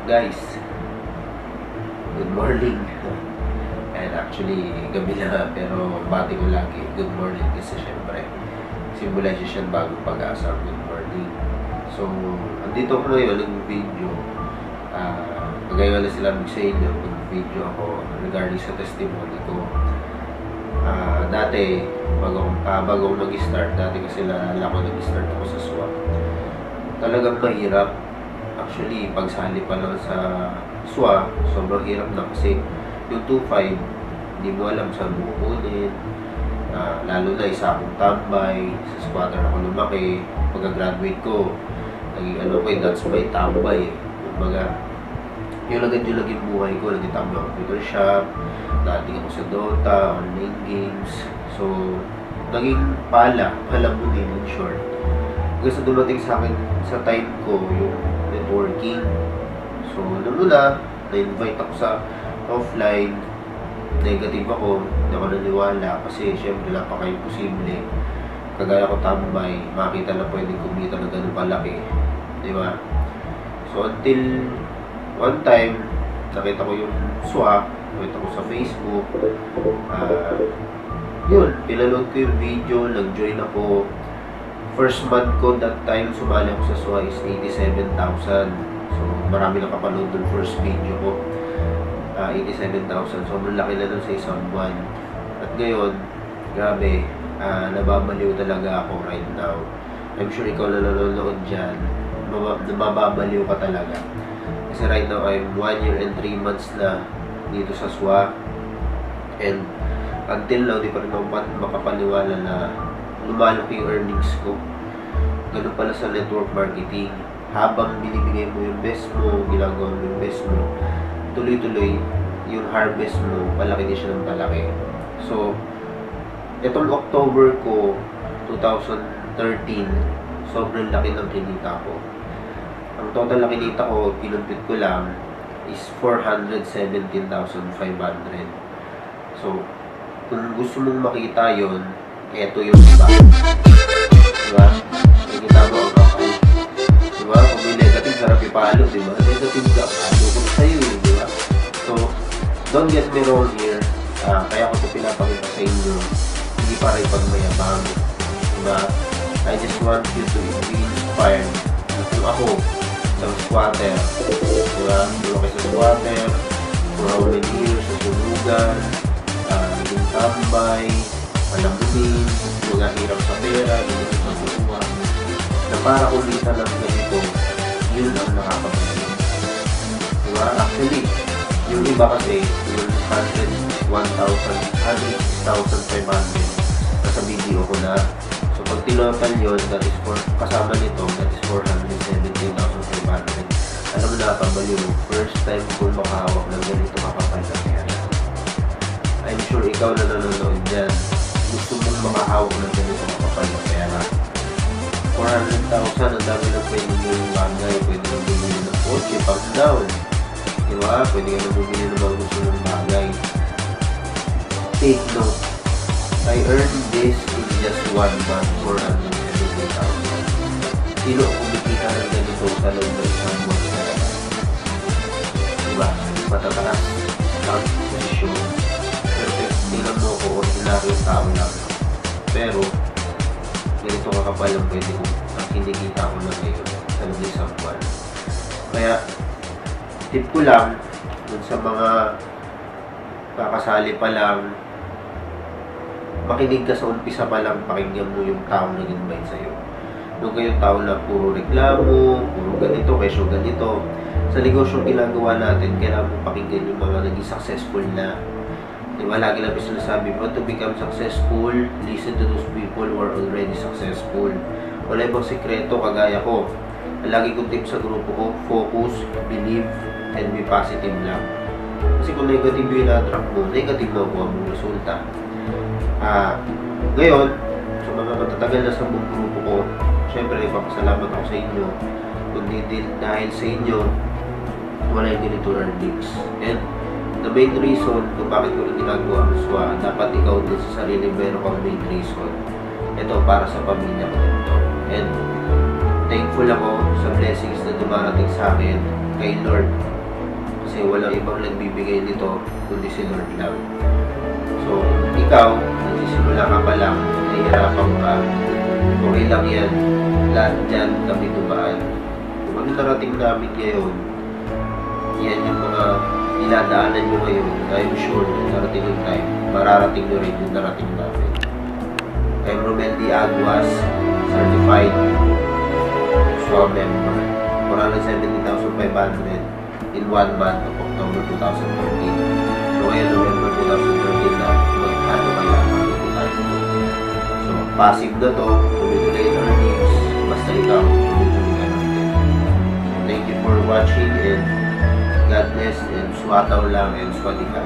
Guys, good morning. And actually, gabi na pero bati ko lagi good morning kasi syempre symbolization bago pag-asa, good morning. So, andito ko ngayon nag-video. Kagaya na sila sa inyo, nag-video ako regarding sa testimony ko. Dati, bago ako mag-start, dati kasi nalala ko nag-start ako sa SWA. Talagang mahirap. Actually, pagsali pa lang sa SWA, sobrang hirap na kasi yung 2.5, hindi mo alam saan mo kukunin. Lalo na isa akong tambay, sa squatter ako lumaki. Pagka-graduate ko, naging that's my tambay. Kumbaga, yung lagad-laging buhay ko, naging tambay ako computer shop, dating ako sa Dota, online games. So, naging pala mo din in short. Kasi dumating sa akin sa time ko yung networking. So, na na-invite ako sa offline. Negative ako, hindi ako naniwala kasi syempre napaka-imposible. Kagaya ko tambay, makita na pwedeng kumita na ganun kalaki. Di ba? So, until one time, nakita ko yung SWA, nakita ko sa Facebook. Yun, pinanood ko yung video, nag-join ako. First month ko that time, sumali ako sa SWA is 87,000. So, marami nakapanood dun first video ko. 87,000. So, malaki na dun sa isang buwan. At ngayon, grabe, nababaliw talaga ako right now. I'm sure ikaw na nanonood dyan, nababaliw ka talaga. Kasi right now, I'm 1 year and 3 months na dito sa SWA. And until now, di pa rin makapaniwala na lumalaki yung earnings ko. Ganun pala sa network marketing. Habang binibigay mo yung best mo, ginagawa mo yung best mo, tuloy-tuloy yung harvest mo, palaki din siya ng palaki. So, itong October ko, 2013, sobrang laki ng kinita ko. Ang total na kinita ko, pinumpit ko lang, is 417,500. So, kung gusto mong makita yon, eto yung iba. Diba? Nakikita mo ang kapal. Diba? Kung may negative, sarap ipalo, diba? Negative ka, palo ko sa'yo, diba? So, don't get me wrong here. Kaya ko ito pinapakita sa inyo. Hindi para ipagmayabang. Diba? I just want you to be inspired. Kung ako, sa squatter, diba? Diba kayo sa squatter, for how many years, sa sulugan, yung tambay, malamunin, mga hirap sa pera, yung magkukuha, na para kumita lang ganito, yun ang nakakapagin. Diba? Actually, yung iba kasi, yung 106,500 nasa video ko na. So, pag tinotal yun, that is for, kasama nito, that is 417,500. Alam mo na, pabaliw, first time ko makahawak ng ganito kakapal na pera. I'm sure ikaw na nanonood dyan, gusto mong makahawak ng ganito kakapal na pera. 400,000, ang dami ng pwede nyo yung bagay, pwede nang bumili ng kotse, pang down. Diba? Pwede ka nang bumili ng mga gusto ng bagay. Take note, I earned this in just 1 month, 470,000. Sino ang kumikita ng ganito sa loob ng isang month na naman? Diba? Matataas ang posisyon. Perfect, tingnan mo ko, ordinary yung tao lang. Pero, ganito kakapal ang pwede ko, ang kinikita ko na ngayon sa loob ng isang buwan. Kaya, tip ko lang, dun sa mga kakasali pa lang, makinig ka sa umpisa pa lang, pakinggan mo yung taong nag-invite sa'yo. Nung kayong tao na puro reklamo, puro ganito, kesyo ganito. Sa negosyo ginagawa natin, kailangan mo pakinggan yung mga naging successful na. Diba, lagi lang sinasabi mo, to become successful, listen to those people who are already successful. Wala ibang sekreto, kagaya ko. Lagi kong tip sa grupo ko, focus, believe, and be positive lang. Kasi kung negative yung na-attract mo, negative mo ang resulta. Ngayon, sa mga matatagal na sa buong grupo ko, syempre ipapasalamat ako sa inyo. Kundi din dahil sa inyo, wala yung ganito earnings. And the main reason kung bakit ko rin ginagawa ang SWA, dapat ikaw din sa sarili meron kang main reason. Ito para sa pamilya ko ito. And thankful ako sa blessings na dumarating sa akin kay Lord Kasi walang ibang nagbibigay nito, kundi si Lord lang. So, ikaw, nagsisimula ka pa lang, nahihirapan ka, okay lang yan. Lahat dyan, kami tubaan. Kung ano narating namin ngayon, yan yung mga dinadaanan nyo ngayon. I'm sure, narating yung time, mararating nyo rin yung narating namin. I'm Romel D. Aguas, certified SWA member. 470,500 in 1 month of October 2014. So ngayon, November 2013 na, magkano kaya makikita tayo. So, passive na to, tuloy-tuloy in our needs, basta ikaw, tuloy-tuloy ka natin. So, thank you for watching and God bless and swataw lang and swadika.